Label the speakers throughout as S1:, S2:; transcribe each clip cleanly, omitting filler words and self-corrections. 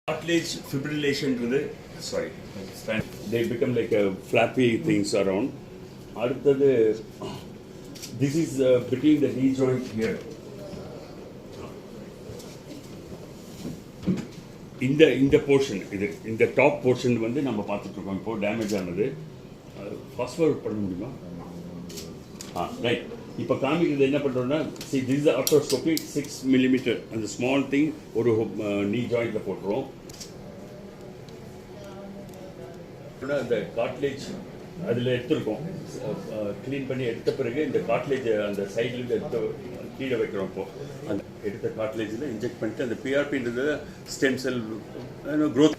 S1: Cartilage fibrillation to the sorry, they become like a flappy things around. This is between the knee joint here. In the portion, in the top portion வந்து நம்ம பார்த்துட்டு இருக்கோம். இப்போ damage ஆனது fast பண்ண முடியுமா? Right. இப்போ காமிக்கிறது என்ன பண்ணுறோம்னா, see this is the arthroscopy 6 mm அந்த ஸ்மால் திங் ஒரு knee jointல போட்டுரும். அந்த காட்லேஜ் அதில் எடுத்துருக்கோம், க்ளீன் பண்ணி எடுத்த பிறகு இந்த காட்லேஜ் அந்த சைட்லேருந்து எடுத்து கீழே வைக்கிறோம். இப்போது அந்த எடுத்த காட்லேஜில் இன்ஜெக்ட் பண்ணிட்டு அந்த பிஆர்பின்றது stem cell growth.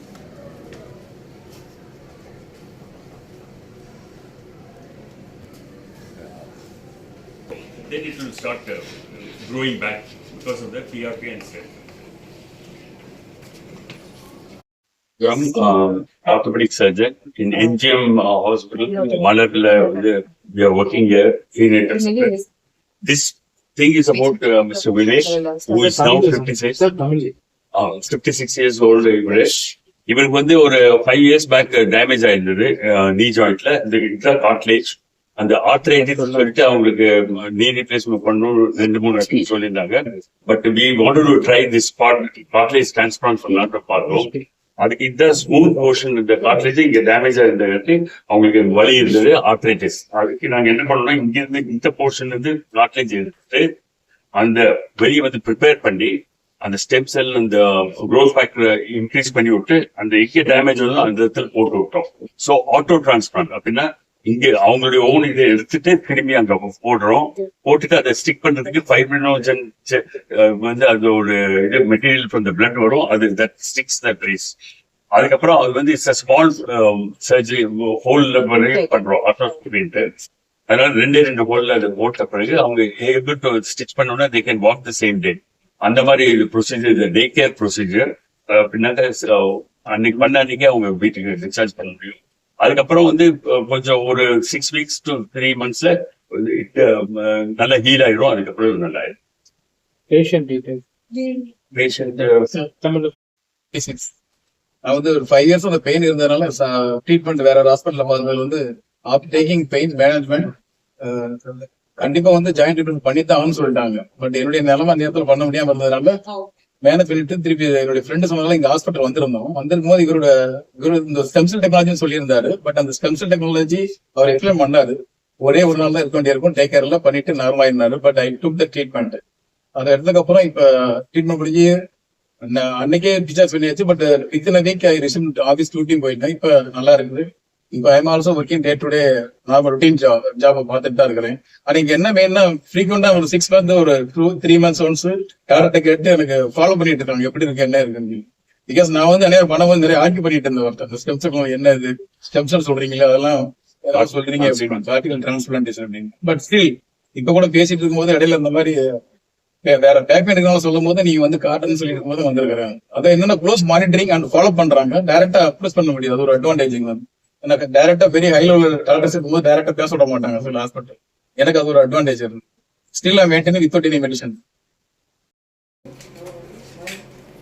S1: Then it will start growing back because of the PRP and stem. I'm orthopedic surgeon in NGM hospital. Malarla, we are working here. This thing is about Mr. Vinesh, who is now 56 years old. இவருக்கு வந்து ஒரு 5 years back damage ஆயிருந்தது நீ ஜாயிண்ட்ல. இந்த cartilage அந்த arthritis சொல்லிட்டு அவங்களுக்கு knee replacement பண்ணணும் 2-3 சொல்லியிருந்தாங்க. But we wanted to try this cartilage transplant பண்ணலாம்னு பார்த்தோம். அதுக்கு இந்த ஸ்மூத் போர்ஷன் இந்த காட்லேஜ் இங்க டேமேஜ் ஆயிருந்தது, அவங்களுக்கு வலி இருந்தது, ஆர்த்ரைட்டிஸ். அதுக்கு நாங்க என்ன பண்ணோம்னா, இங்க இருந்து இந்த போர்ஷன்ல இருந்து காட்லேஜ் எடுத்து அந்த வெளியே வந்து ப்ரிப்பேர் பண்ணி அந்த ஸ்டெம் செல் அந்த க்ரோத் ஃபேக்டரை இன்க்ரீஸ் பண்ணி விட்டு அந்த இங்கே டேமேஜ் வந்து அந்த இடத்துல போட்டு விட்டோம். ஸோ ஆட்டோ டிரான்ஸ்பிளான்ட் அப்படின்னா இங்க அவங்களுடைய ஓன் இதை எடுத்துட்டு திரும்பி அங்க போடுறோம். போட்டுட்டு அதை ஸ்டிக் பண்றதுக்கு ஃபைப்ரினோஜன் வந்து அது ஒரு இது மெட்டீரியல் ஃப்ரம் த பிளட் வரும், அது தட் ஸ்டிக்ஸ் த ப்ரேஸ். அதுக்கப்புறம் அது வந்து இட்ஸ் ஸ்மால் சர்ஜரி ஹோல்ல பண்றோம் ஆர்த்ரோஸ்கோபின்ட்டு. அதனால 2 ஹோல்ல அதை போட்ட பிறகு அவங்க ஏபிள் டு ஸ்டிச் பண்ணோம்னா they can walk the same day. அந்த மாதிரி ப்ரொசீஜர், டே கேர் ப்ரொசீஜர். பின்னாக்க அன்னைக்கு பண்ண அன்னைக்கே அவங்க வீட்டுக்கு டிஸ்சார்ஜ் பண்ண முடியும். அதுக்கப்புறம் வந்து கொஞ்சம் ஒரு 6 weeks to 3 months நல்லா ஹீல் ஆயிடும். அதுக்கப்புறம் நல்லா ஆயிடும்.
S2: நான் வந்து ஒரு 5 years அந்த பெயின் இருந்ததுனால ட்ரீட்மெண்ட் வேற ஒரு ஹாஸ்பிட்டல்ல பார்த்தது வந்து டேக்கிங் பெயின் மேனேஜ்மெண்ட் கண்டிப்பா வந்து ஜாயிண்ட் ட்ரீட்மெண்ட் பண்ணித்தான் சொல்லிட்டாங்க. பட் என்னுடைய நிலைமை அந்த நேரத்தில் பண்ண முடியாம இருந்ததுனால மேனேஜ் பண்ணிட்டு திருப்பி என்னுடைய ஃப்ரெண்டு சொன்னால இங்க ஹாஸ்பிட்டல் வந்திருக்கும் போது இவரு இந்த ஸ்டெம்செல் டெக்னாலஜின்னு சொல்லியிருந்தாரு. பட் அந்த ஸ்டெம்செல் டெக்னாலஜி அவர் எக்ஸ்பிளைன் பண்ணாரு. ஒரே ஒரு நாள் தான் இருக்க வேண்டியிருக்கும், டேக் கேர் எல்லாம் பண்ணிட்டு நார்மல் ஆயிருந்தாரு. But I took the treatment. அதை எடுத்ததுக்கு அப்புறம் இப்ப ட்ரீட்மெண்ட் முடிஞ்சு அன்னைக்கே டிஸ்சார்ஜ் பண்ணியாச்சு. But within week I receive office டியூட்டியும் போயிருந்தேன். இப்ப நல்லா இருக்குது. இப்போ I am also working day to day. நான் ரொட்டீன் ஜாபை பார்த்துட்டு தான் இருக்கிறேன். ஆனா இங்க என்ன மெயின்னா ஃப்ரீக்வெண்டா ஒரு 6 months ஒரு 2-3 months ஒன்ஸ் டாக்டர்கிட்ட கேட்டு எனக்கு ஃபாலோ பண்ணிட்டு இருக்காங்க எப்படி இருக்கு என்ன இருக்குன்னு. பிகாஸ் நான் வந்து நிறைய பணம் வந்து நிறைய ஆர்கியூ பண்ணிட்டு இருந்தேன். ஒருத்தர் ஸ்டெம்செல் என்ன இது ஸ்டெம்செல் சொல்றீங்களா, அதெல்லாம் ஏதாவது சொல்றீங்க அப்படின்னு, கார்டிகல் டிரான்ஸ்பிளான்டேஷன் அப்படின்னு. பட் ஸ்டில் இப்ப கூட பேசிட்டு இருக்கும்போது இடையில இந்த மாதிரி வேற பேக் எடுக்கலாம் சொல்லும் போது நீங்க வந்து காட்டுன்னு சொல்லி இருக்கும் போது வந்திருக்கிறாங்க. அதை என்னன்னா க்ளோஸ் மானிட்டரிங் அண்ட் ஃபாலோ பண்றாங்க. டைரக்டா அப்ரோச் பண்ண முடியாது, அது ஒரு அட்வான்டேஜ் வந்து. எனக்கு டைரக்டா வெரி ஹை லெவல் டாக்டர்ஸ் இருக்கும்போது டைரக்டா பேச விட மாட்டாங்க சில ஹாஸ்பிட்டல். எனக்கு அது ஒரு அட்வான்டேஜ் இருக்கு. Still I maintain without any medicine.